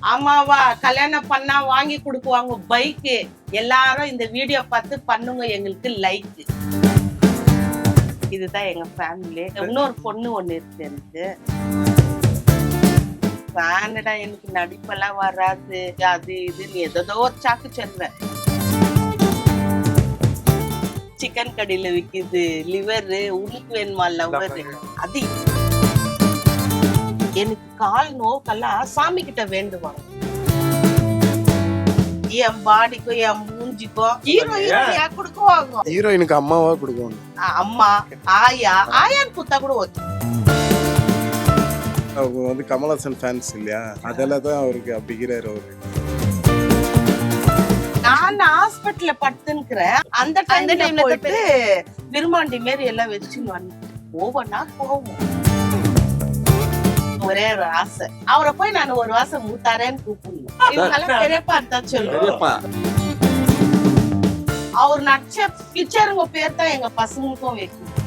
ஆமாவா, கல்யாணம் பண்ணா வாங்கி கொடுக்குவாங்க பைக்கு. எல்லாரும் இந்த வீடியோ பார்த்து பண்ணுங்க, எங்களுக்கு லைக். இதுதான் எங்க ஃபேமிலி. இன்னொரு பொண்ணு ஒண்ணு இருக்கு எனக்கு. வேணடா, எனக்கு நடிப்பெல்லாம் வராது, அது இதுன்னு ஏதோ ஒரு சாக்கு சொல்லுவேன். சிக்கன் கடையில விக்குது லிவர், உனக்கு வேணுமா லவர், அது எனக்கு கால் நோக்கெல்லாம் சாமி கிட்ட வேண்டுவாங்க. என் பாடிக்கும் என் மூஞ்சிக்கும் ஹீரோயின் கொடுக்குவாங்க. ஹீரோயினுக்கு அம்மாவா கொடுக்குவாங்க. அம்மா, ஆயா, ஆயான்னு கூத்தா கூட ஓகே. அவங்க வந்து கமலஹாசன் ஃபேன்ஸ் இல்லையா, அதெல்லாம் தான் அவருக்கு அப்படிங்கிறாரு அவரு. நான் ஹாஸ்பிட்டல்ல படுத்துக்கிறேன். அந்த டைம்ல போயிட்டு விரும்மாண்டி மாரி எல்லாம் வச்சுன்னு வந்து ஒவ்வொன்னா போவோம். ஒரே ஒரு ஆசை, அவரை போய் நான் ஒரு வாசம் மூத்தாரேன்னு கூப்பிடணும். இதெல்லாம் பெரியப்பா தான் சொல்லுவேன். அவர் நடிச்ச பிக்சருங்க பேர் தான் எங்க பசங்களுக்கும் வைக்கணும்.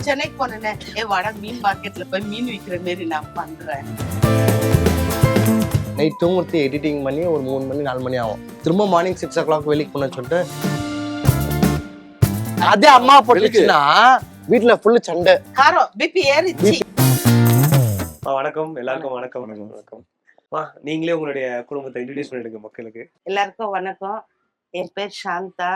சென்னைக்கு போனேன், வட மீன் மார்க்கெட்ல போய் மீன் விற்கிற மாரி நான் பண்றேன். நைட் தூங்குறது எடிட்டிங் பண்ணி ஒரு 3 மணி 4 மணி ஆகும். திரும்ப மார்னிங் 6 o'clock வெளிக்கு போனேன்னு சொல்லிட்டு அதே அம்மா போட்டுச்சுன்னா வீட்டுல ஃபுல்லு சண்டை, காரம், பிபி ஏறிச்சு. வணக்கம் எல்லாருக்கும். வணக்கம் வணக்கம் வணக்கம். நீங்களே உங்களுடைய குடும்பத்தை இன்ட்ரோடியூஸ் பண்ணிடுங்க மக்களுக்கு. எல்லாருக்கும் வணக்கம். என் பேர் சாந்தா.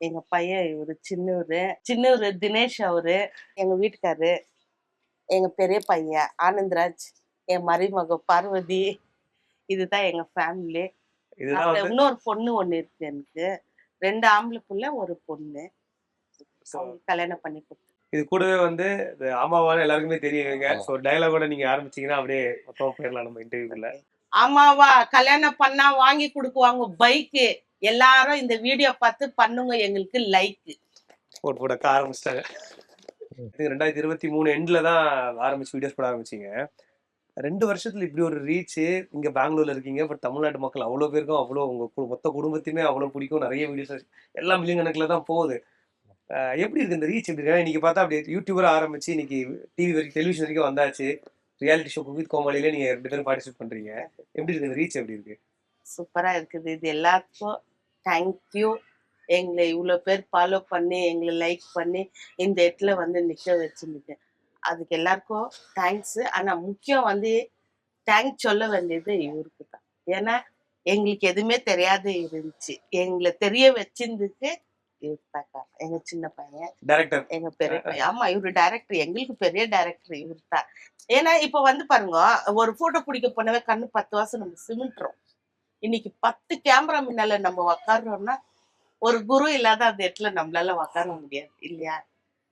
எங்க பையன் இவரு சின்னவரு தினேஷ், அவரு எங்க வீட்டுக்காரு. எங்க பெரிய பையன் ஆனந்த்ராஜ், என் மருமக பார்வதி. இதுதான் எங்க ஃபேமிலி. இன்னொரு பொண்ணு ஒண்ணு இருக்கு எனக்கு. 2 ஆம்பளை புள்ள, ஒரு பொண்ணு. கல்யாணம் பண்ணி கொடுத்து. இது கூடவே வந்து ஆமாவான எல்லாருக்குமே தெரியுங்க. ஸோ டயலாகோட நீங்க ஆரம்பிச்சீங்கன்னா அப்படியே மொத்தம் போயிடலாம் நம்ம இன்டர்வியூல. ஆமாவா, கல்யாணம் பண்ணா வாங்கி கொடுக்குவாங்க பைக்கு. எல்லாரும் இந்த வீடியோ பார்த்து பண்ணுங்க, எங்களுக்கு லைக். போட ஆரம்பிச்சிட்டாங்க. 2023 எண்ட்ல தான் ஆரம்பிச்சு வீடியோஸ் போட ஆரம்பிச்சிங்க. 2 வருஷத்துல இப்படி ஒரு ரீச். இங்க பெங்களூர்ல இருக்கீங்க, பட் தமிழ்நாட்டு மக்கள் அவ்வளவு பேருக்கும் அவ்வளோ உங்க மொத்த குடும்பத்தையுமே அவ்வளவு பிடிக்கும். நிறைய வீடியோஸ் எல்லாம் மில்லியன் கணக்குல தான் போகுது. எப்படி இருக்கு இந்த ரீச்? எப்படி இருக்கு? இன்னைக்கு பார்த்தா அப்படியே யூடியூபர் ஆரம்பிச்சு இன்னைக்கு டிவி வரைக்கும், டெலிவிஷன் வரைக்கும் வந்தாச்சு. ரியாலிட்டி ஷோ குக் வித் கோமாளியில நீங்க 2 பேரும் பார்ட்டிசிபேட் பண்றீங்க. எப்படி இருக்கு இந்த ரீச்? எப்படி இருக்கு? சூப்பரா இருக்குது. இது எல்லாருக்கும் தேங்க்யூ. எங்களை இவ்வளவு பேர் ஃபாலோ பண்ணி, எங்களை லைக் பண்ணி இந்த இடத்துல வந்து நிக்க வச்சுருக்கேன். அதுக்கு எல்லாருக்கும் தேங்க்ஸ். ஆனா முக்கியம் வந்து தேங்க்ஸ் சொல்ல வேண்டியது இவருக்கு தான். ஏன்னா எங்களுக்கு எதுவுமே தெரியாத இருந்துச்சு, எங்களை தெரிய வச்சிருந்துக்கு இவரு தான் காரணம். எங்க சின்ன பையன் டைரக்டர், எங்க பெரிய பையன். ஆமா, இவரு டைரக்டர், எங்களுக்கு பெரிய டைரக்டர் இவரு தான். ஏன்னா இப்ப வந்து பாருங்க, ஒரு போட்டோ பிடிக்க போனவே கண்ணு 10 வருஷம் நம்ம சிமிட்டுறோம். இன்னைக்கு 10 கேமரா முன்னால நம்ம உக்காடுறோம்னா, ஒரு குரு இல்லாத அந்த இடத்துல நம்மளால உக்கார முடியாது இல்லையா?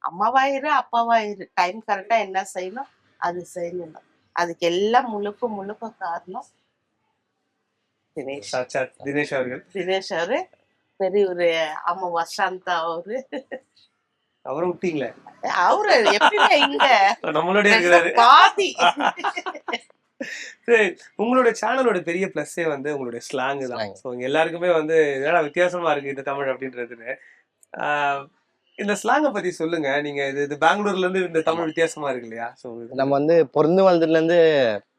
அம்மாவாயிரு அப்பாவாயிரு, டைம் கரெக்டா என்ன செய்யணும் அது செய்யணும். அதுக்கு எல்லாம் முழுக்க காரணம் தினேஷ். தினேஷ் அவர்கள். தினேஷ் அவரு பெரியவரு. ஆமா, வசாந்தா அவரை விட்டீங்களே. அவரு எப்பயுமே இங்க நம்மளுடைய பாதி. உங்களோட சேனலோட பெரிய பிளஸ்ஸே வந்து உங்களுடைய ஸ்லாங் தான். ஸோ எல்லாருக்குமே வந்து இதெல்லாம் வித்தியாசமா இருக்கு இந்த தமிழ் அப்படின்றதுன்னு. இந்த ஸ்லாங்கை பத்தி சொல்லுங்க. நீங்க இது பெங்களூர்ல இருந்து இந்த தமிழ் வித்தியாசமா இருக்கு இல்லையா? ஸோ நம்ம வந்து பிறந்து வளர்ந்ததுல இருந்து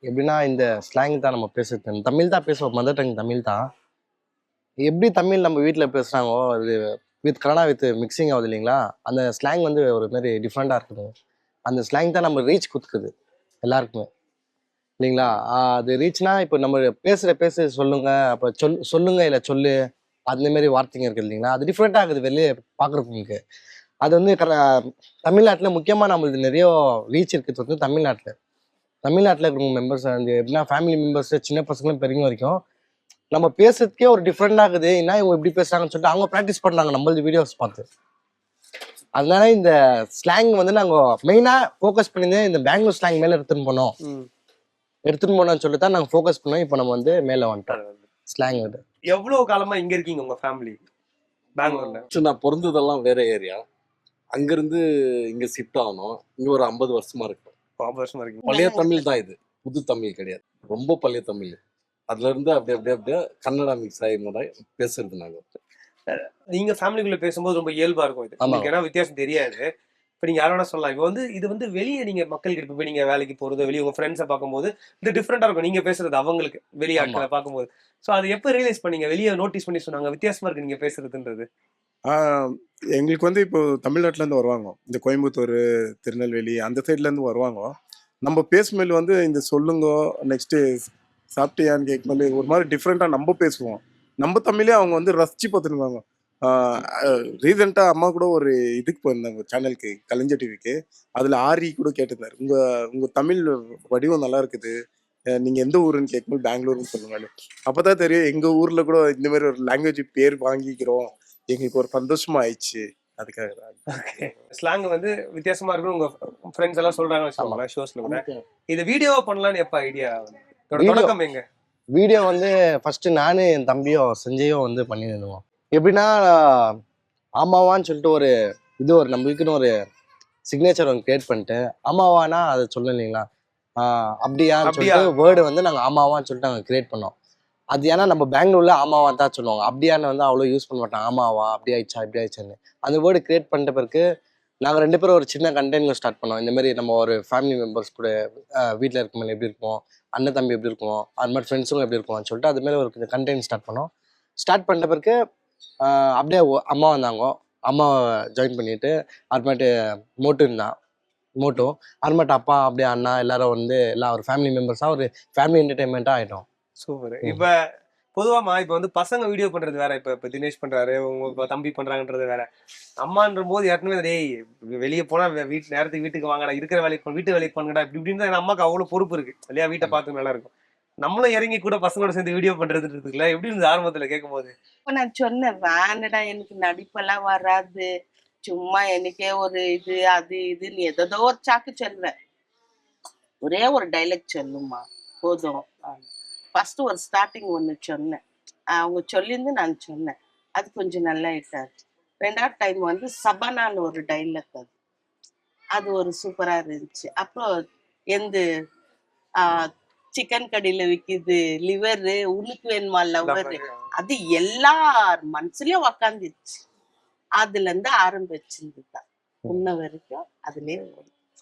எப்படின்னா இந்த ஸ்லாங் தான் நம்ம பேசுறது. தமிழ் தான் பேசுவோம், மதர் டங் தமிழ் தான். எப்படி தமிழ் நம்ம வீட்டில் பேசுகிறாங்கோ, அது வித் கன்னடா வித் மிக்சிங் ஆகுது இல்லைங்களா? அந்த ஸ்லாங் வந்து ஒரு மாதிரி டிஃப்ரெண்ட்டாக இருக்குது. அந்த ஸ்லாங் தான் நம்ம ரீச் கொடுக்குது எல்லாருக்குமே இல்லைங்களா? அது ரீச்னா இப்போ நம்ம பேச சொல்லுங்க, அப்போ சொல்லுங்க இல்லை சொல்லு, அந்தமாரி வார்த்தைங்க இருக்குது இல்லைங்களா? அது டிஃப்ரெண்ட்டாக இருக்குது வெளியே பார்க்குறவங்களுக்கு. அது வந்து தமிழ்நாட்டில் முக்கியமாக நம்மளுக்கு நிறைய ரீச் இருக்குது வந்து தமிழ்நாட்டில் இருக்கிறவங்க மெம்பர்ஸ் வந்து எப்படின்னா ஃபேமிலி மெம்பர்ஸ், சின்ன பசங்களும் பெரியவங்க வரைக்கும் நம்ம பேசுறதுக்கே ஒரு டிஃப்ரெண்ட் ஆகுது. என்ன இவங்க எப்படி பேசுறாங்கன்னு சொல்லிட்டு அவங்க ப்ராக்டிஸ் பண்ணாங்க நம்மளது வீடியோஸ் பார்த்து. அதனால இந்த ஸ்லாங் வந்து நாங்கள் மெயினாக ஃபோக்கஸ் பண்ணியிருந்தேன், இந்த பெங்களூர் ஸ்லாங் மேலே எடுத்துன்னு போனோம்னு சொல்லிட்டு தான் நாங்கள் ஃபோக்கஸ் பண்ணோம். இப்போ நம்ம வந்து மேலே வந்துட்டோம் ஸ்லாங். எவ்வளவு காலமா இங்க இருக்கீங்க உங்க ஃபேமிலி பெங்களூர்ல? நான் பிறந்ததெல்லாம் வேற ஏரியா, அங்கிருந்து இங்க ஷிஃப்ட் ஆகணும். இங்க ஒரு 50 வருஷமா இருக்கும். 50 வருஷமா இருக்கு. பழைய தமிழ் தான் இது, புது தமிழ் கிடையாது. ரொம்ப பழைய தமிழ். அதுல இருந்து அப்படியே கன்னடா மிக்ஸ் ஆகி பேசுறது. நாங்க நீங்க ஃபேமிலிக்குள்ள பேசும்போது ரொம்ப இயல்பா இருக்கும் இது. ஏன்னா வித்தியாசம் தெரியாது. இப்போ நீங்க யாரோட சொல்லலாம். இப்போ வந்து இது வந்து வெளியே நீங்க மக்களுக்கு இப்போ நீங்க வேலைக்கு போறது, வெளியே உங்க ஃப்ரெண்ட்ஸை பார்க்கும்போது இது டிஃப்ரெண்டா இருக்கும். நீங்க பேசுறது அவங்களுக்கு வெளியே ஆமா. ஆட்களை பார்க்கும்போது. ஸோ அது எப்போ ரியலைஸ் பண்ணீங்க? வெளியே நோட்டீஸ் பண்ணி சொன்னாங்க வித்தியாசமா இருக்கு நீங்க பேசுறதுன்றது. எங்களுக்கு வந்து இப்போ தமிழ்நாட்டிலேருந்து வருவாங்க, இந்த கோயம்புத்தூர், திருநெல்வேலி அந்த சைட்லேருந்து வருவாங்க. நம்ம பேசும்போது வந்து இந்த சொல்லுங்க, நெக்ஸ்ட்டு சாப்பிட்டியான்னு கேட்கும்போது ஒரு மாதிரி டிஃப்ரெண்ட்டாக நம்ம பேசுவோம். நம்ம தமிழே அவங்க வந்து ரசித்து பார்த்துருவாங்க. ரீசெண்டாக அம்மா கூட ஒரு இதுக்கு போயிருந்தாங்க, சேனலுக்கு, கலைஞர் டிவிக்கு. அதில் ஆரி கூட கேட்டிருந்தாரு, உங்கள் தமிழ் வடிவம் நல்லா இருக்குது, நீங்கள் எந்த ஊருன்னு கேட்கும்போது பெங்களூருன்னு சொல்லுவாங்க. அப்போ தான் தெரியும் எங்கள் ஊரில் கூட இந்த மாதிரி ஒரு லாங்குவேஜ் பேர் வாங்கிக்கிறோம், எங்களுக்கு ஒரு சந்தோஷமா ஆயிடுச்சு. அதுக்காக தான். ஸ்லாங் வந்து வித்தியாசமா இருக்குன்னு உங்க ஃப்ரெண்ட்ஸ் எல்லாம் சொல்றாங்க வச்சுக்கோங்களேன் ஷோஸ்ல கூட. இது வீடியோவா பண்ணலாம்னு எப்ப ஐடியா? தொடக்கம் எங்க? வீடியோ வந்து ஃபர்ஸ்ட் நானும் என் தம்பியும் செஞ்சையும் வந்து பண்ணிடுவோம். எப்படின்னா ஆமாவான்னு சொல்லிட்டு ஒரு நம்மளுக்குன்னு ஒரு சிக்னேச்சர் ஒன்று கிரியேட் பண்ணிட்டு, ஆமாவானா அதை சொல்ல இல்லைங்களா, அப்படியான்னு சொல்லிட்டு வேர்டு வந்து நாங்கள் ஆமாவான்னு சொல்லிட்டு நாங்கள் கிரியேட் பண்ணோம். அது ஏன்னா நம்ம பெங்களூர்ல ஆமாவா தான் சொல்லுவாங்க, அப்படியான்னு வந்து அவ்வளோ யூஸ் பண்ண மாட்டாங்க. ஆமாவா, அப்படி ஆயிடுச்சா, இப்படி ஆயிடுச்சான்னு அந்த வேர்டு கிரியேட் பண்ணிட்ட பிறகு நாங்கள் 2 பேரும் ஒரு சின்ன கண்டென்ட் ஸ்டார்ட் பண்ணோம். இந்த மாதிரி நம்ம ஒரு ஃபேமிலி மெம்பர்ஸ் கூட வீட்டில் இருக்கும்போது எப்படி இருக்கும், அண்ணன் தம்பி எப்படி இருக்கும், அது மாதிரி ஃப்ரெண்ட்ஸும் எப்படி இருக்கும்னு சொல்லிட்டு அது மாதிரி ஒரு கண்டென்ட் ஸ்டார்ட் பண்ணோம். ஸ்டார்ட் பண்ணிட்ட பிறகு அப்படியே அம்மா வந்தாங்க. அம்மா ஜாயின் பண்ணிட்டு அப்புறமேட்டு மோட்டோ அப்புறமேட்டு அப்பா அப்படியே அண்ணா எல்லாரும் வந்து எல்லாம் ஒரு ஃபேமிலி மெம்பர்ஸாக ஒரு ஃபேமிலி என்டர்டைன்மெண்ட்டாக ஆகிட்டோம். சூப்பர். இப்ப பொதுவாமா இப்ப வந்து பசங்க வீடியோ பண்றது வேற, இப்ப தினேஷ் பண்றாரு, உங்க தம்பி பண்றாங்கன்றது வேற. அம்மான்ற போது ஏற்கனவே டேய் வெளியே போனா வீட்டுக்கு வாங்கடா, இருக்கிற வேலைக்கு வீட்டு வேலைக்கு பண்ணுங்கடா, இப்படி இப்படின்னு அம்மாக்கு அவ்வளவு பொறுப்பு இருக்கு இல்லையா, வீட்டை பார்த்து நல்லா இருக்கும். நம்மளும் இறங்கி கூட பசங்களோட சேர்ந்து வீடியோ பண்றதுல எப்படி இருந்தது ஆரம்பத்துல கேட்கும் போது? இப்ப நான் சொன்னேன், வேணடா எனக்கு நடிப்பெல்லாம் வராது, சும்மா எனக்கே ஒரு இது அது இதுன்னு ஏதோ ஒரு சாக்கு சொல்லுவேன், ஒரே ஒரு டைலாக் சொல்லுமா போதும். ஃபர்ஸ்ட் ஒரு ஸ்டார்டிங் ஒன்று சொன்னேன், அவங்க சொல்லியிருந்து நான் சொன்னேன், அது கொஞ்சம் நல்லா இட்டாச்சு. 2வது டைம் வந்து சபானான்னு ஒரு டைலாக், அது ஒரு சூப்பரா இருந்துச்சு. அப்புறம் எந்த சிக்கன் கடையில விக்குது லிவரு, உனக்கு வேணுமா லவர், அது எல்லார் மனசுலயும் உக்காந்துச்சு. அதுல இருந்து ஆரம்பிச்சிருந்துதான் முன்ன வரைக்கும் அதுலயே.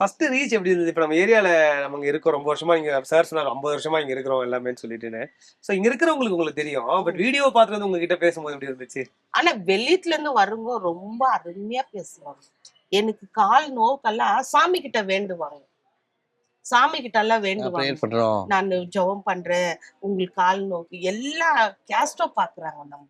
ஃபர்ஸ்ட் ரீச் எப்படி இருந்தது? இப்ப நம்ம ஏரியால நம்ம இருக்கோம் ரொம்ப வருஷமா, இங்க சார் சொன்னார் 50 வருஷமா இங்க இருக்கிறோம் எல்லாமே சொல்லிட்டுன்னு. சோ இங்க இருக்கிறவங்களுக்கு தெரியும், பட் வீடியோ பாத்துறது உங்ககிட்ட பேசும்போது எப்படி இருந்துச்சு? ஆனா வெளியில இருந்து வருங்க ரொம்ப அருமையா பேசுவாங்க. எனக்கு கால் நோக்கெல்லாம் சாமி கிட்ட வேண்டுவாங்க, சாமி கிட்ட எல்லாம் வேண்டுவாங்க, நான் ஜெபம் பண்றேன் உங்களுக்கு கால் நோக்கு. எல்லா கேஸ்டும் பாக்குறாங்க, நம்ம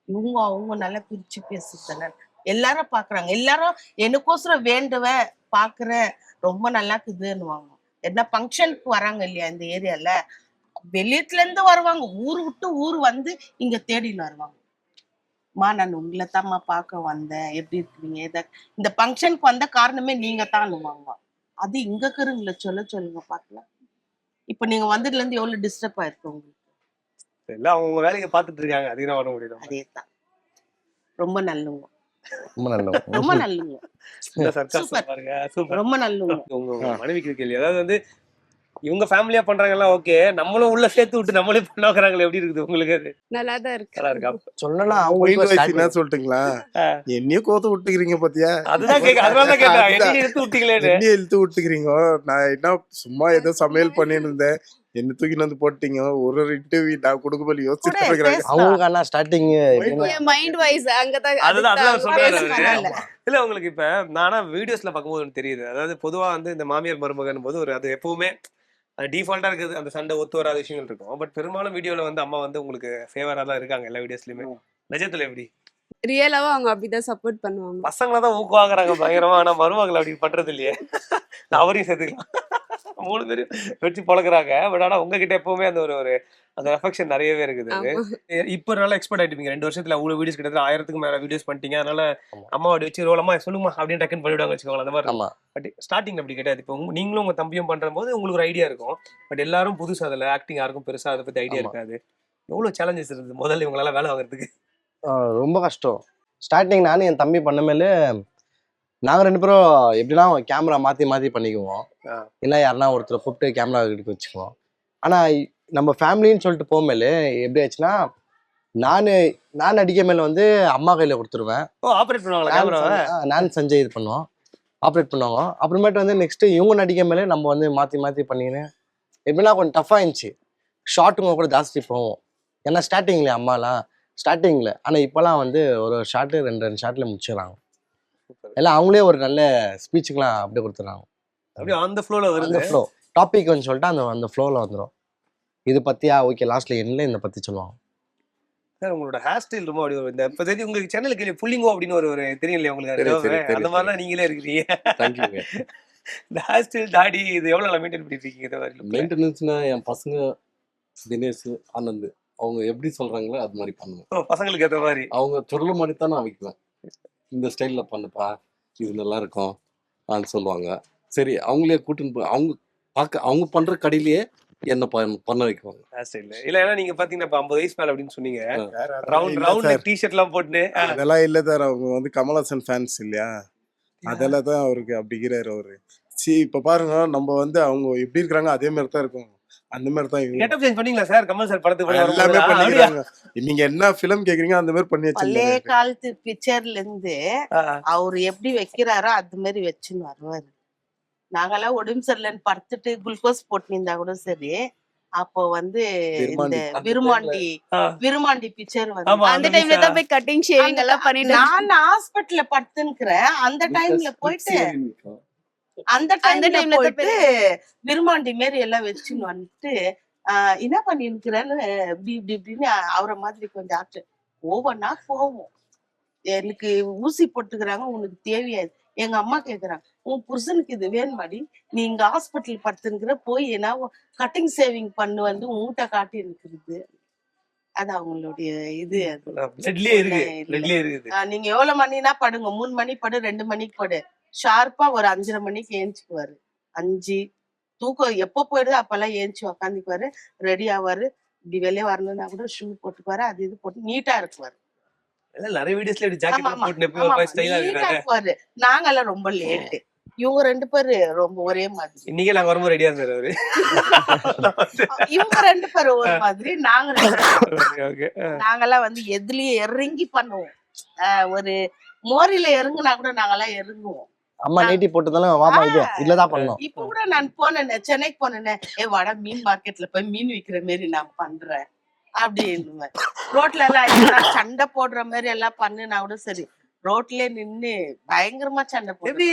இவங்க அவங்க நல்லா பிரிச்சு பேசுறதுல எல்லாரும் பாக்குறாங்க. எல்லாரும் எனக்கோசரம் வேண்டுவேன், பாக்குறேன், ரொம்ப நல்லா இருக்குதுன்னுவாங்க. என்ன ஃபங்க்ஷனுக்கு வராங்க இல்லையா இந்த ஏரியால, வெளியில இருந்து வருவாங்க, ஊர் விட்டு ஊர் வந்து இங்க தேடின்னு வருவாங்க. மா நான் உங்களை தான்மா பார்க்க வந்தேன், எப்படி இருக்கிறீங்க, இந்த ஃபங்க்ஷனுக்கு வந்த காரணமே நீங்க தான்னுவாங்க. அது இங்க இருக்கிறவங்கள சொல்லுங்க பாக்கலாம். இப்ப நீங்க வந்ததுல இருந்து எவ்வளவு டிஸ்டர்ப் ஆயிருக்கு உங்களுக்கு. எல்லாம் அவங்க வேலையை பார்த்துட்டு இருக்காங்க, அதுதான் வர முடியும். அதேதான், ரொம்ப நல்லவங்க, ரொம்ப நல்லவங்க, ரொம்ப நல்லவங்க, ரொம்ப நல்லவங்க. உங்க மனைவிக்கு கேள்வி, அதாவது வந்து இவங்க ஃபேமிலியா பண்றாங்கல்ல, ஓகே, நம்மளும் உள்ள சேர்த்து விட்டு நம்மளே பண்ணாங்கறாங்களே, எப்படி இருக்குது உங்களுக்கு? அது நல்லா தான் இருக்கு. நல்லா இருக்கா? சொல்லலாம் அவங்க என்ன சொல்லிட்டுங்களா, என்னையும் கோத்து விட்டுக்கிறீங்க பாத்தியா, அதுதான் கேக்க, அதனால தான் கேட்டேன், என்ன இழுத்து விட்டீங்களேன்னு. என்ன இழுத்து விட்டுக்கிறீங்க, நான் என்ன சும்மா ஏதோ சமையல் பண்ணிட்டு இருந்தேன், என்ன தூக்கிட்டு வந்து போட்டீங்க, ஒரு இன்டர்வியூ நான் கொடுக்கபடி யோசிச்சுட்டு இருக்காங்க அவங்க. ஆனா ஸ்டார்டிங் மைண்ட் வைஸ் அங்கதான் அதுதான் சொல்றாரு. இல்ல உங்களுக்கு இப்ப நானா வீடியோஸ்ல பார்க்கும்போது தெரியுது, அதாவது பொதுவா வந்து இந்த மாமியார் மருமகன் போது ஒரு அது எப்பவுமே டிஃபால்ட்டா இருக்குது, அந்த சண்டை ஒத்து வராத விஷயங்கள் இருக்கும். பட் பெரும்பாலும் வீடியோல வந்து அம்மா வந்து உங்களுக்கு ஃபேவரா தான் இருக்காங்க எல்லா வீடியோஸ்லயுமே. நிஜத்துல எப்படி? ரியலாவும் அவங்க அப்படிதான் சப்போர்ட் பண்ணுவாங்க. பசங்களை தான் ஊக்குவாங்குறாங்க பயங்கரமா, ஆனா மருமகளை அப்படி பண்றது இல்லையே. அவரையும் சேர்த்துக்கலாம், 3 பேரும் வச்சு பழகுறாங்க. பட் ஆனா உங்ககிட்ட எப்பவுமே அந்த ஒரு அந்த அஃபெக்ஷன் நிறையவே இருக்குது. இப்ப நல்லா எக்ஸ்பர்ட் ஆயிட்டீங்க, 2 வருஷத்துல அவ்வளவு வீடியோஸ் கிட்டத்தட்ட 1000க்கு மேல வீடியோஸ் பண்ணிட்டீங்க. அதனால அம்மா அப்படி வச்சு ரோலமா சொல்லுமா அப்படின்னு டக்குன்னு பண்ணிவிடுவாங்க வச்சுக்கோங்களேன், அந்த மாதிரி. பட் ஸ்டார்டிங் அப்படி கிடையாது. இப்போ நீங்களும் உங்க தம்பியும் பண்ற போது உங்களுக்கு ஒரு ஐடியா இருக்கும், பட் எல்லாரும் புதுசு, அதுல ஆக்டிங் யாருக்கும் பெருசா அதை பத்தி ஐடியா இருக்காது. எவ்வளவு சேலஞ்சஸ் இருந்தது முதல்ல இவங்களால வேலை வாங்குறதுக்கு? ரொம்ப கஷ்டம். ஸ்டார்டிங் நானும் என் தம்பி பண்ண மேலே நாங்க 2 பேரும் எப்படின்னா கேமரா மாத்தி பண்ணிக்குவோம், இல்ல யாருன்னா ஒருத்தர் கூப்பிட்டு கேமரா எடுக்க வச்சுக்குவோம். ஆனா நம்ம ஃபேமிலின்னு சொல்லிட்டு போகும்போது எப்படி ஆச்சுன்னா, நான் அடிக்க மேல வந்து அம்மா கையில கொடுத்துருவேன், ஆபரேட் பண்ணுவாங்களா கேமராவை? நான் சஞ்சய் இது பண்ணுவோம். ஆப்ரேட் பண்ணுவாங்க. அப்புறமேட்டு வந்து நெக்ஸ்ட் இவங்க நடிக்கும் மேலே நம்ம வந்து மாற்றி மாற்றி பண்ணின்னு எப்படின்னா கொஞ்சம் டஃப்பாக இருந்துச்சு. ஷார்ட்டுங்க கூட ஜாஸ்தி போவோம். ஏன்னா ஸ்டார்டிங்கில் அம்மாலாம் ஸ்டார்டிங்கில். ஆனால் இப்போலாம் வந்து ஒரு ஷார்ட்டு 2 ஷார்ட்டில் முடிச்சிடறாங்க. எல்லாம் அவங்களே ஒரு நல்ல ஸ்பீச்சுக்கெலாம் அப்படியே கொடுத்துட்றாங்க. அப்படியே ஆன் த ஃப்ளோல அந்த வருது. ஃப்ளோ டாபிக் வந்து சொல்லிட்டு அந்த ஃப்ளோவில் வந்துடும். இது பற்றியா ஓகே லாஸ்ட்டில் எண்ணில் இந்த பற்றி சொல்லுவாங்க. சார் உங்களோட ஹேர் ஸ்டைல் ரொம்ப அப்படி இந்த இப்போ தெரிஞ்சு உங்களுக்கு சேனலுக்கு புல்லிங்கோ அப்படின்னு ஒரு தெரியும் இல்லையா உங்களுக்கு? தெரியும், அது தெரியும், அந்த மாதிரிலாம் நீங்களே இருக்கிறீங்க. தேங்க்யூங்க. இந்த ஹேர் ஸ்டைல் தாடி இது எவ்வளோ மெயின்டைன் பண்ணிட்டு இருக்கீங்க இந்த மாதிரி? மெயின்டெனன்ஸ்னா என் பசங்க தினேஷ், ஆனந்த் அவங்க எப்படி சொல்றாங்களோ அது மாதிரி பண்ணுவேன். பசங்களுக்கு ஏற்ற மாதிரி அவங்க சொல்ல மாதிரி தான் நான் வைக்குவேன். இந்த ஸ்டைல்ல பண்ணுப்பா, இது நல்லா இருக்கும் சொல்லுவாங்க. சரி அவங்களே கூட்டுன்னு போய் அவங்க பண்ற கடையிலேயே என்ன பண்ண வைக்குவாங்க. ஹேர் ஸ்டைல் இல்ல, ஏன்னா நீங்க பாத்தீங்கன்னா இப்ப 50 வயசு மேல அப்படின்னு சொன்னீங்க, ரவுண்ட் இல்ல ரவுண்ட் சார், டி-ஷர்ட் எல்லாம் போட்டு அதெல்லாம் இல்ல சார். அவங்க வந்து கமலஹாசன் ஃபேன்ஸ் இல்லையா, அதெல்லாம் தான் அவருக்கு அப்படிங்கிறாரு அவரு. இப்ப பாருங்க, நம்ம வந்து அவங்க எப்படி இருக்கிறாங்க அதே மாதிரி தான் இருக்கும். அந்த மாதிரி தான் இவங்க கெட்டப் சேஞ்ச் பண்ணீங்களா சார்? கமல் சார் படத்துக்கு போய் எல்லாமே வரும்போது பண்ணிக்கிறாங்க. நீங்க என்ன ஃபிலிம் கேக்குறீங்க அந்த மாதிரி பண்ணி பழைய வச்சிருக்காங்க. காலத்து பிக்சர்ல இருந்து அவரு எப்படி வைக்கிறாரோ அது மாதிரி வச்சுன்னு வருவாரு. நாங்கெல்லாம் உடம்பு சரியில்லைன்னு படுத்துட்டு குளுக்கோஸ் போட்டுருந்தா கூட சரி, அப்போ வந்து இந்த விருமாண்டி பிக்சர் வந்து ஆமா, அந்த டைம்ல தான் போய் கட்டிங் ஷேவிங் எல்லாம் பண்ணிட்டு நான் ஹாஸ்பிட்டல்ல படுத்துக்கிறேன். அந்த டைம்ல போயிட்டு டைம்ல போயிட்டு விருமாண்டி மாரி எல்லாம் வச்சுன்னு வந்துட்டு என்ன பண்ணிருக்கிறேன்னு இப்படி இப்படி இப்படின்னு அவரை மாதிரி கொஞ்சம் ஆச்சு ஒவ்வொன்னா போவோம். எனக்கு ஊசி போட்டுக்கிறாங்க, உனக்கு தேவையாது. எங்க அம்மா கேக்குறாங்க, உன் புருஷனுக்கு இது வேணுமாடி, நீ இங்க ஹாஸ்பிட்டல் படுத்துங்கிற, போய் என்ன கட்டிங் சேவிங் பண்ணு வந்து உங்ககிட்ட காட்டி இருக்குது. அது அவங்களுடைய இது. பிளட்லயே இருக்கு, பிளட்லயே இருக்குது. நீங்க எவ்வளவு மணினா படுங்க, 3 மணி படு, 2 மணிக்கு படு, ஷார்ப்பா ஒரு 5:30 மணிக்கு ஏஞ்சுக்குவாரு. 5 தூக்கம் எப்போ போயிடுது அப்பெல்லாம் ஏஞ்சி உக்காந்துக்குவாரு, ரெடி ஆவாரு. இப்படி வெளியே வரணும்னா கூட ஷூ போட்டுக்குவாரு, அது இது போட்டு நீட்டா இருக்குவாரு. நிறைய வீடியோஸ்ல இப்படி ஜாக்கெட் போட்டு ஸ்டைலா இருக்காரு. நாங்கெல்லாம் ரொம்ப லேட்டு, இவங்க 2 பேரு ரொம்ப ஒரே மாதிரி. இன்னைக்கு நாங்க வரும்போது ரெடியா இருந்தாரு அவரு. இவங்க 2 பேரும் ஒரு மாதிரி, நாங்கெல்லாம் வந்து எதுலயும் இறங்கி பண்ணுவோம். ஒரு மோரில இறங்குனா கூட நாங்கெல்லாம் இறங்குவோம். அம்மா நீட்டி போட்டதாலும் வாமா இதுலதான் பண்ணோம். இப்ப கூட நான் போனேன், சென்னைக்கு போனேன், வாடா மீன் மார்க்கெட்ல போய் மீன் விக்கிற மாதிரி நான் பண்றேன் அப்படின்னு. ரோட்ல எல்லாம் சண்டை போடுற மாதிரி எல்லாம் பண்ணுனா கூட சரி, ரோட்லயே நின்னு பயங்கரமா சண்டை போடு. எப்படி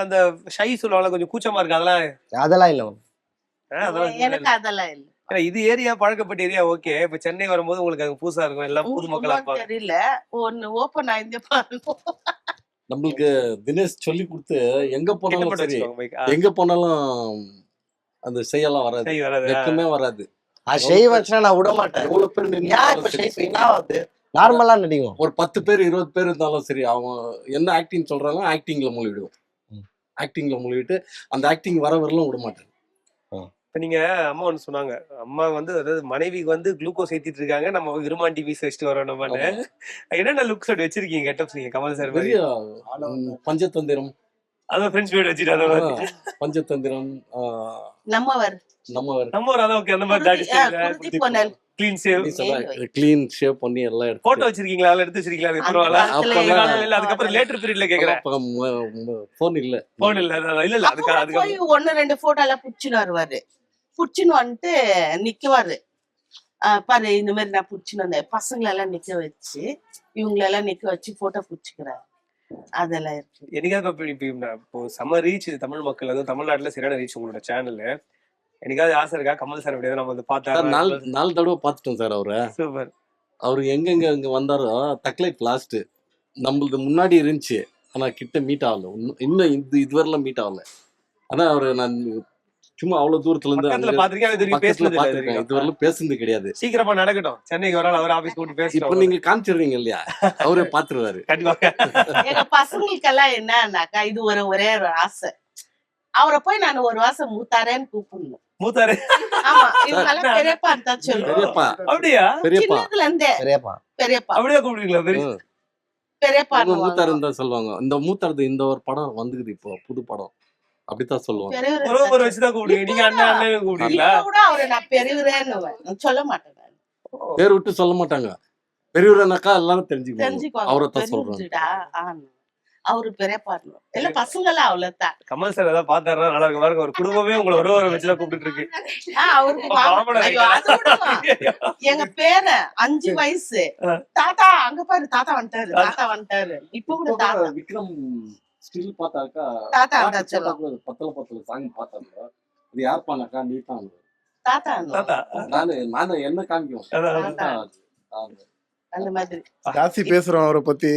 அந்த ஷை சொல்லுவாங்க, கொஞ்சம் கூச்சமா இருக்கு அதெல்லாம் இல்ல. எனக்கு அதெல்லாம் இல்ல. இது ஏரியா பழக்கப்பட்ட ஏரியா, ஓகே. இப்ப சென்னை வரும்போது உங்களுக்கு அது புதுசா இருக்கும், எல்லாம் புது மக்களா இருப்பாங்க. தெரியல, ஒன்னு ஓபன் ஆயிருந்தே பாருங்க. நம்மளுக்கு தினேஷ் சொல்லி கொடுத்து எங்க போனாலும் சரி, எங்க போனாலும் அந்த செய்யலாம் வராது, வெக்கமே வராது. ஷெய் வச்சுனா நான் விட மாட்டேன். எவ்வளவு பேர் நின்று நார்மலா நடிக்கும். ஒரு 10 பேர் 20 பேர் இருந்தாலும் சரி, அவங்க என்ன ஆக்டிங் சொல்றாங்க ஆக்டிங்ல மூழ்கிடுவோம். ஆக்டிங்ல மூழ்கிட்டு அந்த ஆக்டிங் வர வரலாம் விட மாட்டேன். நீங்க அம்மா ஒண்ணு சொன்னாங்க, அம்மா வந்து அதாவது மனைவிக்கு வந்து குளுக்கோஸ் ஏத்திட்டு இருக்காங்க, நம்ம விருமாண்டி பீஸ் வச்சுட்டு வரோம். நம்ம என்னென்ன லுக்ஸ் அப்படி வச்சிருக்கீங்க, கெட்டப்ஸ் நீங்க கமல் சார் மாதிரி? பஞ்சதந்திரம், அதான் ஃப்ரெண்ட்ஸ் வீடு வச்சுட்டு அந்த மாதிரி பஞ்சதந்திரம், நம்மவர் அதான் ஓகே. அந்த மாதிரி கிளீன் ஷேவ் பண்ணி எல்லாம் எடுத்து போட்டோ வச்சிருக்கீங்களா? அதெல்லாம் எடுத்து வச்சிருக்கீங்களா? அது பரவாயில்ல. அதுக்கப்புறம் லேட்டர் பீரியட்ல கேக்குறேன். போன் இல்ல இல்ல அதுக்கு 1-2 போட்டோ எல்லாம் புடிச்சுன்னு வருவாரு. புடிச்சுன்னு வந்துட்டு நிக்குவாரு. பாரு இந்த மாதிரி நான் புடிச்சுன்னு வந்தேன், பசங்களெல்லாம் நிக்க வச்சு இவங்களெல்லாம் நிக்க வச்சு போட்டோ புடிச்சுக்கிறாரு. அதெல்லாம் இருக்கு. எனக்காக இப்போ செம ரீச் தமிழ் மக்கள், அதுவும் தமிழ்நாட்டுல சரியான ரீச் உங்களோட சேனல். எனக்காவது ஆசை இருக்கா கமல் சார் அப்படியே நம்ம வந்து பார்த்தா? 4 தடவை பார்த்துட்டோம் சார் அவரை. சூப்பர். அவரு எங்கெங்க இங்க வந்தாரோ, தக்லைட் லாஸ்ட் நம்மளுக்கு முன்னாடி இருந்துச்சு, ஆனா கிட்ட மீட் ஆகல. இன்னும் இதுவரையிலும் மீட் ஆகல. ஆனா அவரு நான் சும்மா அவ்வளவு தூரத்துல இருந்து பாத்துருக்கேன், இதுவரையிலும் பேசுனது கிடையாது. சீக்கிரமா நடக்கட்டும், சென்னைக்கு வரால் அவர் ஆபீஸ் கூட்டு பேசி. இப்ப நீங்க காமிச்சிடுறீங்க இல்லையா, அவரே பாத்துருவாரு. கண்டிப்பா. எங்க பசங்களுக்கெல்லாம் என்னன்னாக்கா இது ஒரே ஒரு ஆசை, அவரை போய் நான் ஒரு வாசம் மூத்தாரேன்னு கூப்பிடணும். மூத்தாரு? ஆமா, இவங்கெல்லாம் பெரியப்பா தான் சொல்லுவோம். அப்படியா? சின்னதுல இருந்தே பெரியப்பா அப்படியே கூப்பிடுவீங்களா? பெரியப்பா மூத்தாருன்னு தான் சொல்லுவாங்க. இந்த மூத்தாரு இந்த ஒரு படம் வந்துக்குது இப்போ, புது படம், அப்படித்தான் சொல்லுவாங்க. ஒரு வச்சுதான் கூப்பிடுவீங்க நீங்க? அண்ணன் கூப்பிடுவீங்களா? அவரை நான் பெரியவரேன்னு சொல்ல மாட்டேன், பேர் விட்டு சொல்ல மாட்டாங்க. பெரியவரனாக்கா எல்லாரும் தெரிஞ்சுக்குவாங்க, அவரை தான் சொல்றாங்க. அவரு பெரியப்பா எல்லாம் பசங்கெல்லாம் அவ்வளவுதான். கமல் சார் ஏதாவது பார்த்தாருன்னா நல்லா இருக்கும் பாருங்க. ஒரு குடும்பமே உங்களை ஒரு வச்சுதான் கூப்பிட்டு இருக்கு. அவருக்கு ஐயோ, அது விடுமா. எங்க பேர 5 வயசு தாத்தா அங்க பாரு தாத்தா வந்துட்டாரு இப்ப கூட தாத்தா விக்ரம் ஸ்டில் பார்த்தாக்கா தாத்தா அந்த சொல்லும் பத்தல சாங் பார்த்தாங்க. இது யார் பண்ணாக்கா நீ தான் தாத்தா தாத்தா நானும் என்ன காமிக்கும் அந்த மாதிரி ஜாஸ்தி பேசுறோம் அவரை பத்தி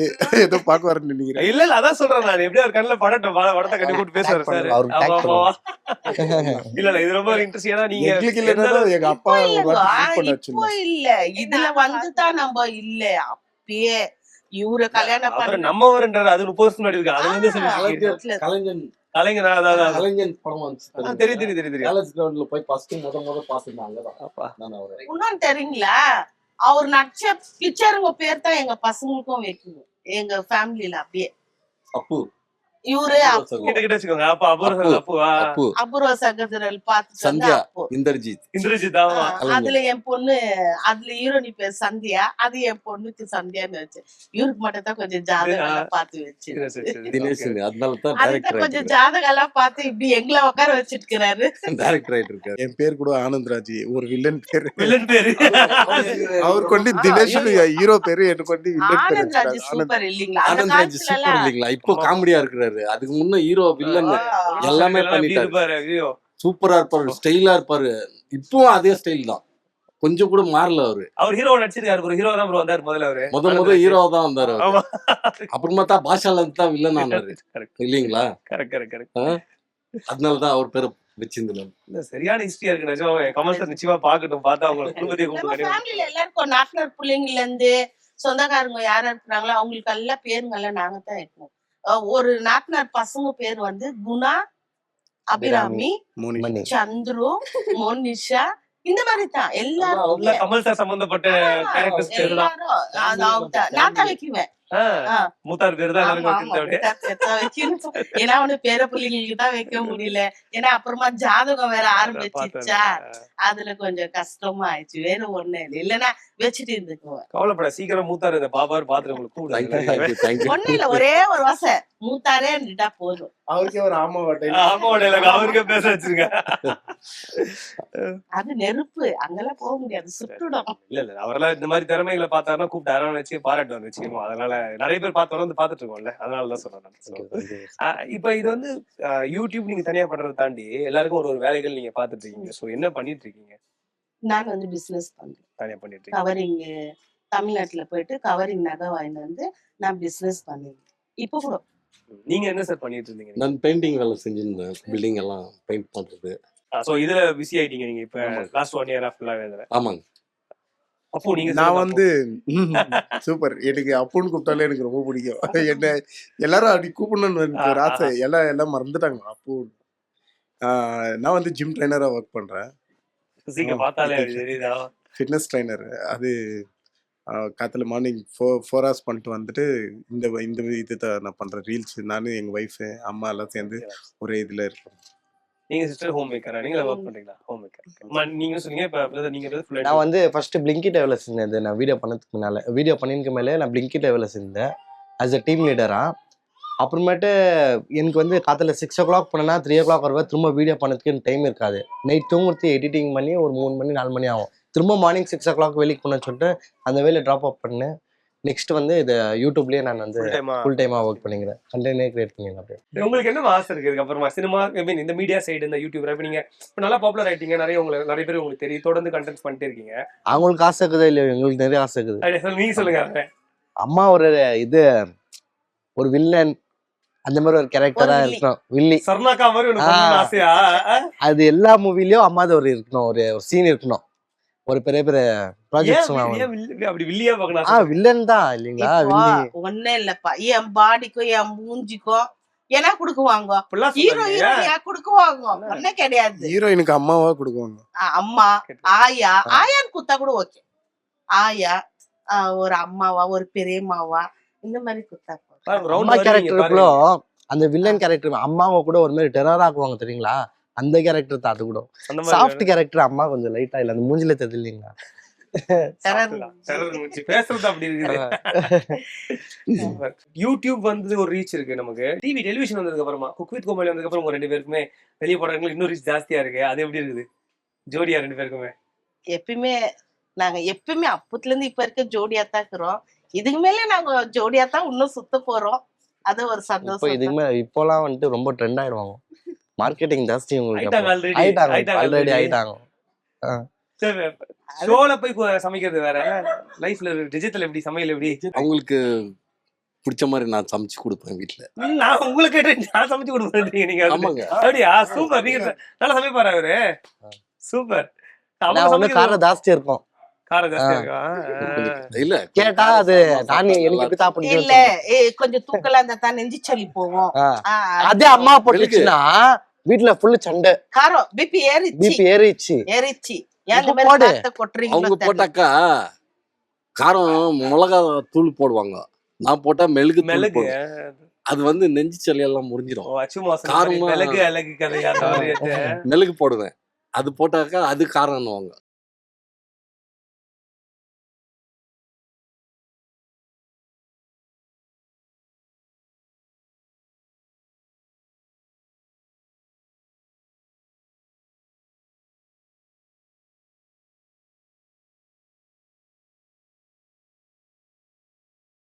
ஏதோ பாக்க வரேன்னு நினைக்கிறேன். இல்ல அதான் சொல்றேன் நான். எப்படியா ஒரு கண்ணுல படத்தை கட்டி போட்டு பேசுவாரு சார். அவருக்கு tag பண்ணுங்க. இல்ல இது ரொம்ப இன்ட்ரெஸ்டிங். ஏன்னா நீங்க எங்களுக்கு இல்லைன்னா எங்க அப்பா ஒரு வாட்டி meet பண்ண இப்போ வச்சிருந்தாங்க. இல்ல இதுல வந்துதான் நம்ம இல்ல அப்பயே இவரை கல்யாணம் அப்புறம் பண்ண நம்ம வருன்றாரு. அது 30 வருஷம் முன்னாடி இருக்கு. அது வந்து சொல்லி கலைஞர் அதான் கலைஞன் படம் வந்துச்சு. தெரியும். காலேஜ் கிரவுண்ட்ல போய் ஃபர்ஸ்ட் முத பாத்துருந்தேன். அங்கதான் அப்பா நான் அவரை இன்னொன்னு தெரியுங்களா, அவர் நடிச்ச பிக்சருங்க பேர் தான் எங்க பசங்களுக்கும் வைக்கணும் எங்க ஃபேமிலில. அப்படியே அப்பு இவரு கிட்ட வச்சுக்கோங்க. அப்பா அப்புறம் அப்பு அபூர்வ சகோதரர் பார்த்து சந்தியா இந்திரஜித் இந்திரஜித் ஆமா. அதுல என் பொண்ணு அதுல ஹீரோனி பேர் சந்தியா, அது என் பொண்ணுக்கு சந்தியான்னு வச்சு. இவருக்கு மட்டும் தான் கொஞ்சம் ஜாதகம் எல்லாம் பார்த்து வச்சு தினேஷ். அதனாலதான் அதுதான் கொஞ்சம் ஜாதகம் எல்லாம் பார்த்து இப்படி எங்களை உட்கார வச்சிருக்கிறாரு. டைரக்டர் ஆயிட்டு இருக்காரு. என் பேர் கூட ஆனந்த்ராஜ், ஒரு வில்லன் பேரு. வில்லன் பேரு அவர் கொண்டு தினேஷ் ஹீரோ பேரு, எனக்கு கொண்டு வில்லன் பேரு ஆனந்த்ராஜ் வச்சிருக்காரு. சூப்பர் இல்லீங்களா? அந்த ஆனந்த்ராஜ் காலத்துல சூப்பர் எல்லாம் இல்லைங்களா? இப்போ காமெடியா இருக்கிறாரு. அதுக்கு முன்ன ஹீரோ வில்லன் எல்லாமே பண்ணிட்டாரு. இருப்பாரு. ஐயோ சூப்பரா இருப்பாரு, ஸ்டைலா இருப்பாரு. இப்பவும் அதே ஸ்டைல் தான், கொஞ்சம் கூட மாறல அவரு. அவர் ஹீரோ நடிச்சிருக்காரு. ஒரு ஹீரோ தான் ப்ரோ வந்தாரு முதல்ல. அவரு முத ஹீரோ தான் வந்தாரு அவரு. ஆமா. அப்புறமா தான் பாஷால தான் வில்லன் ஆனாரு இல்லீங்களா? கரெக்ட். அதனாலதான் அவர் பேரை வச்சிருந்தேன். சரியான ஹிஸ்டரியா இருக்கு. நிஜமா கமல் சார் நிச்சயமா பாக்கட்டும். பார்த்தா அவங்க குடும்பத்தை நம்ம கூப்பிட்டு ஃபேமிலில எல்லாருக்கும் நாத்தனார் பிள்ளைங்கள்ல இருந்து சொந்தக்காரங்க யாரா இருக்கிறாங்களோ அவங்களுக்கு எல்லாம் பேருங்கெல்லாம் நாங்க தான் வைப்போம். ஒரு நாத்தனார் பசங்க பேர் வந்து குணா, அபிராமி, மோனி. சந்துரு, மோனிஷா, இந்த மாதிரி தான் எல்லாரும் கமல் சார் சம்பந்தப்பட்ட கேரக்டர்ஸ் பேர் தான். எல்லாரும் நான் தான் வைக்குவேன். மூத்தார் பேர் தான் எல்லாரும் ஆமா, வச்சிருந்தேன். தான் வைக்கணும். ஏன்னா அவனு பேர பிள்ளைங்களுக்கு தான் வைக்க முடியல. ஏன்னா அப்புறமா ஜாதகம் வேற ஆரம்பிச்சிச்சா, அதுல கொஞ்சம் கஷ்டமா ஆயிடுச்சு. வேற ஒண்ணு இல்லை, இல்லன்னா வச்சுட்டு இருந்துக்குவேன். கவலைப்பட சீக்கிரம் மூத்தார் இந்த பாபார் பாத்துட்டு உங்களுக்கு கூப்பிடுங்க. ஒண்ணு இல்ல, ஒரே ஒரு வாசை மூத்தாரே இருந்துட்டா போதும். அவருக்கே ஒரு ஆமா வாட்டை. ஆமா அவருக்கே பேச வச்சிருங்க. அது நெருப்பு, அங்கெல்லாம் போக முடியாது, சுட்டுடும். இல்ல அவரெல்லாம் இந்த மாதிரி திறமைகளை பார்த்தாருன்னா கூப்பிட்டு அரவணை வச்சு பாராட்டுவார் நிச்சயமா. அதனால நிறைய பேர் பார்த்து வந்து பாத்துட்டு இருக்கோம்ல, அதனாலதான் சொல்றேன். இப்ப இது வந்து யூடியூப் நீங்க தனியா பண்றதை தாண்டி எல்லாருக்கும் ஒரு வேலைகள் நீங்க பாத்துட்டு இருக்கீங்க. சோ என்ன பண்ணிட்டு இருக்கீங்க? நான் வந்து பிசினஸ் பண்றேன். தனியா பண்ணிட்டு இருக்கீங்க. கவரிங் தமிழ்நாட்டுல போயிட்டு கவரிங் நகை வாங்கிட்டு வந்து நான் பிசினஸ் பண்ணிருக்கேன். இப்ப கூட நீங்க என்ன சார் பண்ணிட்டு இருந்தீங்க? நான் பெயிண்டிங் வேலை செஞ்சிருந்தேன். பில்டிங் எல்லாம் பெயிண்ட் பண்றது. சோ இதுல பிஸி ஆயிட்டீங்க நீங்க இப்ப லாஸ்ட் 1 இயர் ஃபுல்லாவே இதுல. ஆமாங்க. அப்போ நீங்க நான் வந்து சூப்பர். எனக்கு அப்புன்னு கூப்பிட்டாலே எனக்கு ரொம்ப பிடிக்கும். என்ன எல்லாரும் அப்படி கூப்பிடணும்னு எனக்கு ஒரு ஆசை. எல்லாம் மறந்துட்டாங்க அப்பு. நான் வந்து ஜிம் ட்ரைனரா ஒர்க் பண்றேன். சீக்கிரம் பார்த்தாலே தெரியுதா? Fitness trainer. அது காலையில் மார்னிங் 4 hours பண்ணிட்டு வந்துட்டு இந்த இது தான் நான் பண்றேன். ரீல்ஸ் நானும் எங்க ஒய்ஃபு அம்மா எல்லாம் சேர்ந்து ஒரே இதுல இருக்கோம். நீங்க சிஸ்டர் ஹோம் மேக்கரா? நீங்க ஒர்க் பண்றீங்களா? Home maker. நீங்க சொன்னீங்க இப்ப பிரதர் நீங்க ஃபுல். நான் வந்து ஃபர்ஸ்ட் பிளிங்கிட் வேலை செஞ்சேன். நான் வீடியோ பண்ணதுக்கு முன்னால, வீடியோ பண்ணினதுக்கு மேலே நான் பிளிங்கிட் வேலை செஞ்சேன் ஆஸ் அ டீம் லீடரா. அப்புறமேட்டு எனக்கு வந்து காலையில் 6 o'clock பண்ணனா 3 o'clock வருவேன். திரும்ப வீடியோ பண்ணதுக்கு எனக்கு டைம் இருக்காது. நைட் தூங்குறது எடிட்டிங் பண்ணி ஒரு 3 மணி 4 மணி ஆகும். திரும்ப மார்னிங் 6 o'clock வேலைக்கு போனேன்னு சொல்லிட்டு அந்த வேலையை ட்ராப் அப் பண்ணேன். நெக்ஸ்ட் வந்து இது யூடியூப்லயே நான் வந்து ஃபுல் டைமா ஒர்க் பண்ணிக்கிறேன். கண்டென்ட்டே கிரியேட் பண்ணிக்கிறேன். அப்படியே உங்களுக்கு என்ன ஆசை இருக்கு அதுக்கப்புறமா? சினிமா இந்த மீடியா சைடு இந்த யூடியூப்ல இப்ப நீங்க நல்லா பாப்புலர் ஆயிட்டீங்க. நிறைய பேர் உங்களுக்கு தெரியும், தொடர்ந்து கண்டென்ட்ஸ் பண்ணிட்டே இருக்கீங்க. அவங்களுக்கு ஆசை இருக்குதா இல்லையோ, எங்களுக்கு நிறைய ஆசை இருக்குது. நீங்க சொல்லுங்க. அம்மா ஒரு இது ஒரு வில்லன் அந்த மாதிரி ஒரு கேரக்டரா இருக்கணும். வில்லி சர்ணாக்கா மாதிரி ஆசையா? அது எல்லா மூவிலயும் அம்மாது ஒரு இருக்கணும், ஒரு சீன் இருக்கணும். ஒரு பெரிய பெரிய ப்ராஜெக்ட்ஸ் அப்படி வில்லியா பார்க்கணும். வில்லன் தான் இல்லீங்களா? ஒண்ணே இல்லப்பா, என் பாடிக்கும் என் மூஞ்சிக்கும் ஏன்னா குடுக்குவாங்க. ஹீரோ ஹீரோயினா குடுக்குவாங்க, ஒண்ணே கிடையாது. ஹீரோயினுக்கு அம்மாவா கொடுக்குவாங்க. அம்மா, ஆயா. ஆயான்னு குத்தா கூட ஓகே. ஆயா, ஒரு அம்மாவா, ஒரு பெரியம்மாவா, இந்த மாதிரி குத்தா அம்மா கேரக்டருக்குள்ள அந்த வில்லன் கேரக்டர் அம்மாவை கூட ஒரு மாதிரி டெரர் ஆக்குவாங்க தெரியுங்களா? அந்த கேரக்டர் தான். அது கூட சாஃப்ட் கேரக்டர். அம்மா கொஞ்சம் லைட்டா இல்ல, அந்த மூஞ்சில தெரியலீங்களா? பேசுறது அப்படி இருக்குது. யூடியூப் வந்து ஒரு ரீச் இருக்கு நமக்கு. டெலிவிஷன் வந்ததுக்கு அப்புறமா குக் வித் கோமாளி வந்ததுக்கு அப்புறம் உங்க 2 பேருக்குமே வெளிய போடுறவங்களுக்கு இன்னும் ரீச் ஜாஸ்தியா இருக்கு. அது எப்படி இருக்குது ஜோடியா 2 பேருக்குமே? எப்பயுமே நாங்க எப்பயுமே அப்பத்துல இருந்து இப்ப இருக்க ஜோடியா தான் இருக்கிறோம். இதுக்கு மேல நாங்க ஜோடியா தான் இன்னும் சுத்த போறோம். அது ஒரு இப்போ சந்தோஷம் இதுக்கு மேல இப்போலாம் வந்துட்டு ரொம்ப ட்ரெண்ட் ஆயிடுவாங்க. மார்க்கெட்டிங் ஜாஸ்தி உங்களுக்கு. ஆயிட்டாங்க அப்போ. already. ஆயிட்டாங்க ஆயிட்டாங்க ஆல்ரெடி already. ஆயிட்டாங்க. சரி, ஷோல போய் சமைக்கிறது வேற, லைஃப்ல டிஜிட்டல் எப்படி சமையல் எப்படி? அவங்களுக்கு பிடிச்ச மாதிரி நான் சமைச்சு கொடுப்பேன் வீட்டுல. நான் உங்களுக்கு கேட்டேன், நான் சமைச்சு கொடுப்பேன் நீங்க. ஆமாங்க. அப்படியா? சூப்பர். நீங்க நல்லா சமைப்பாரு அவரு. சூப்பர். நான் ஒண்ணு காரம் ஜாஸ்தி இருக்கும். காரம் ஜாஸ்தியா இருக்கா? இல்ல கேட்டா அது நான் எனக்கு எப்படி தான் பிடிக்கும். இல்ல கொஞ்சம் தூக்கலா இருந்தா தான் நெஞ்சு சொல்லி போவோம். அதே அம்மா போட்டுச்சுன்னா வீட்டுல ஃபுல்லு சண்டை. காரம் பிபி ஏறிச்சு பிபி ஏறிச்சு. ஏன் இந்த மாதிரி போடு. காரத்தை கொட்டுறீங்களோ அவங்க தெரியல. போட்டாக்கா காரம் மிளகா தூள் போடுவாங்க, நான் போட்டா மெழுகு தூள் மிளகு. போடுவேன். அது வந்து நெஞ்சு சளியெல்லாம் முறிஞ்சிடும். காரமா மிளகு அழகு கதையா? மெழுகு போடுவேன், அது போட்டாக்கா அது காரம்னுவாங்க.